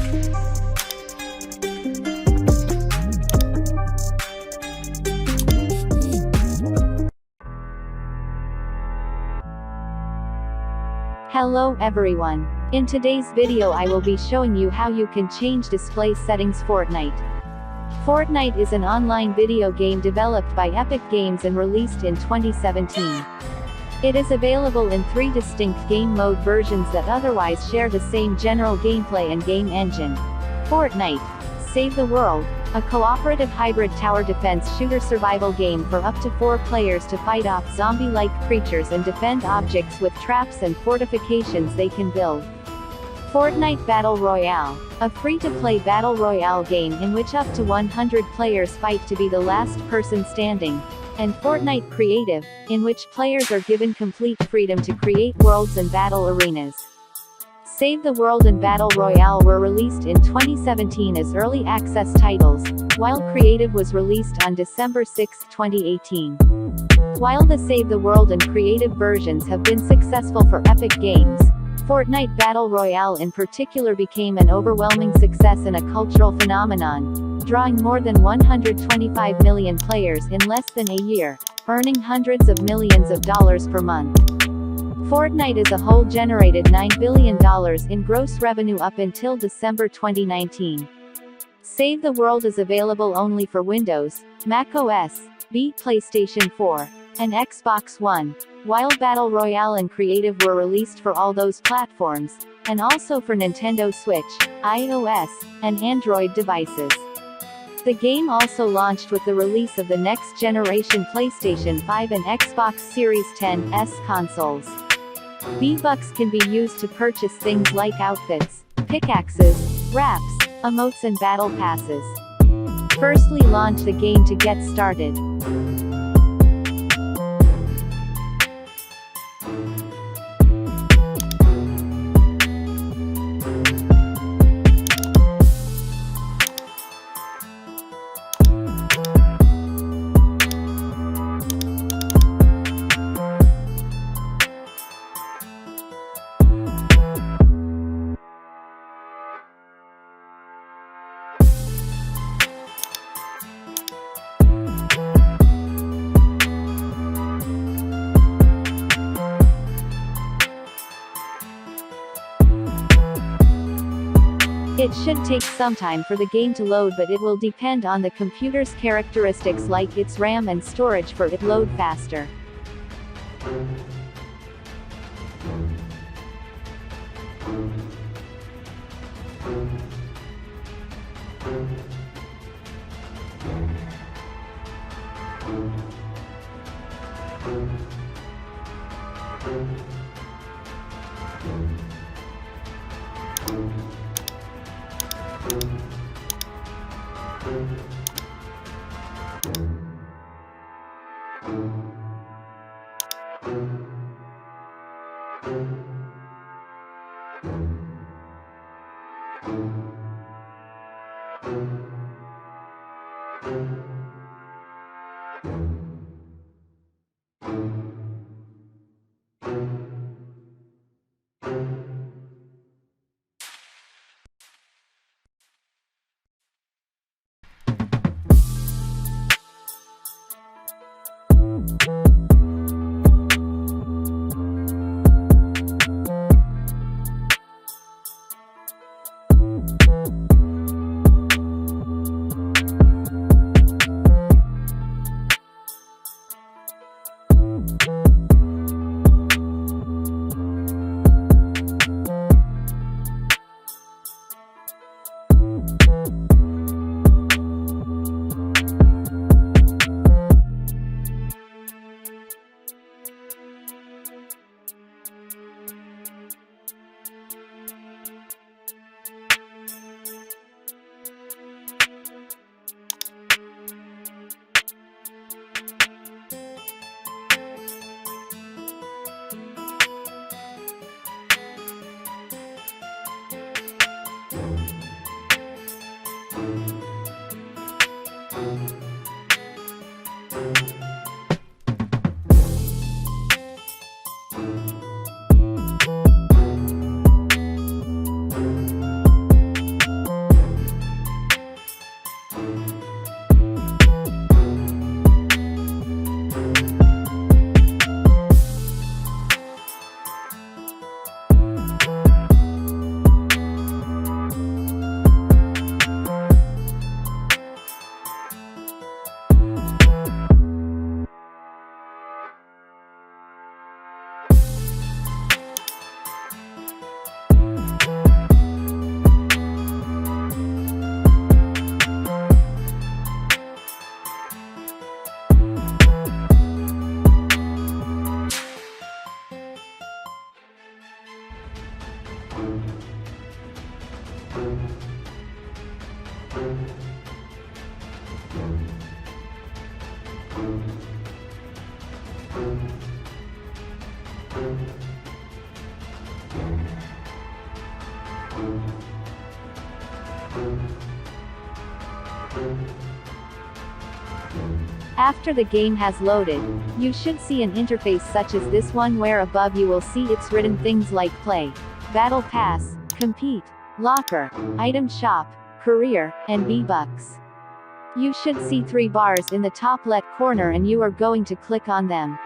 Hello everyone. In today's video I will be showing you how you can change display settings Fortnite. Fortnite is an online video game developed by Epic Games and released in 2017. It is available in 3 distinct game mode versions that otherwise share the same general gameplay and game engine. Fortnite: Save the World, a cooperative hybrid tower defense shooter survival game for up to 4 players to fight off zombie-like creatures and defend objects with traps and fortifications they can build. Fortnite Battle Royale, a free-to-play battle royale game in which up to 100 players fight to be the last person standing. And Fortnite Creative, in which players are given complete freedom to create worlds and battle arenas. Save the World and Battle Royale were released in 2017 as early access titles, while Creative was released on December 6, 2018. While the Save the World and Creative versions have been successful for Epic Games, Fortnite Battle Royale in particular became an overwhelming success and a cultural phenomenon, drawing more than 125 million players in less than a year, earning hundreds of millions of dollars per month. Fortnite as a whole generated $9 billion in gross revenue up until December 2019. Save the World is available only for Windows, Mac OS, PlayStation 4, and Xbox One, while Battle Royale and Creative were released for all those platforms, and also for Nintendo Switch, iOS, and Android devices. The game also launched with the release of the next-generation PlayStation 5 and Xbox Series X consoles. V-Bucks can be used to purchase things like outfits, pickaxes, wraps, emotes and battle passes. Firstly, launch the game to get started. It should take some time for the game to load, but it will depend on the computer's characteristics like its RAM and storage for it load faster. After the game has loaded, you should see an interface such as this one, where above you will see it's written things like Play, Battle Pass, Compete, Locker, Item Shop, Career, and V-Bucks. You should see 3 bars in the top left corner, and you are going to click on them.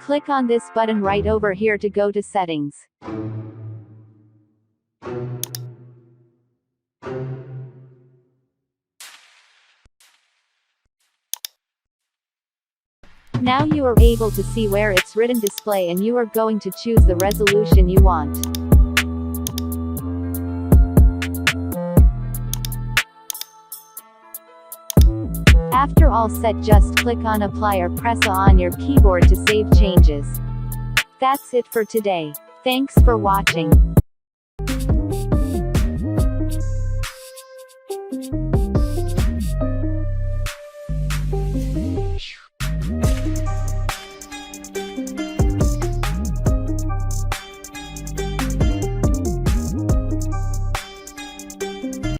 Click on this button right over here to go to Settings. Now you are able to see where it's written Display, and you are going to choose the resolution you want. After all set, just click on Apply or press A on your keyboard to save changes. That's it for today. Thanks for watching.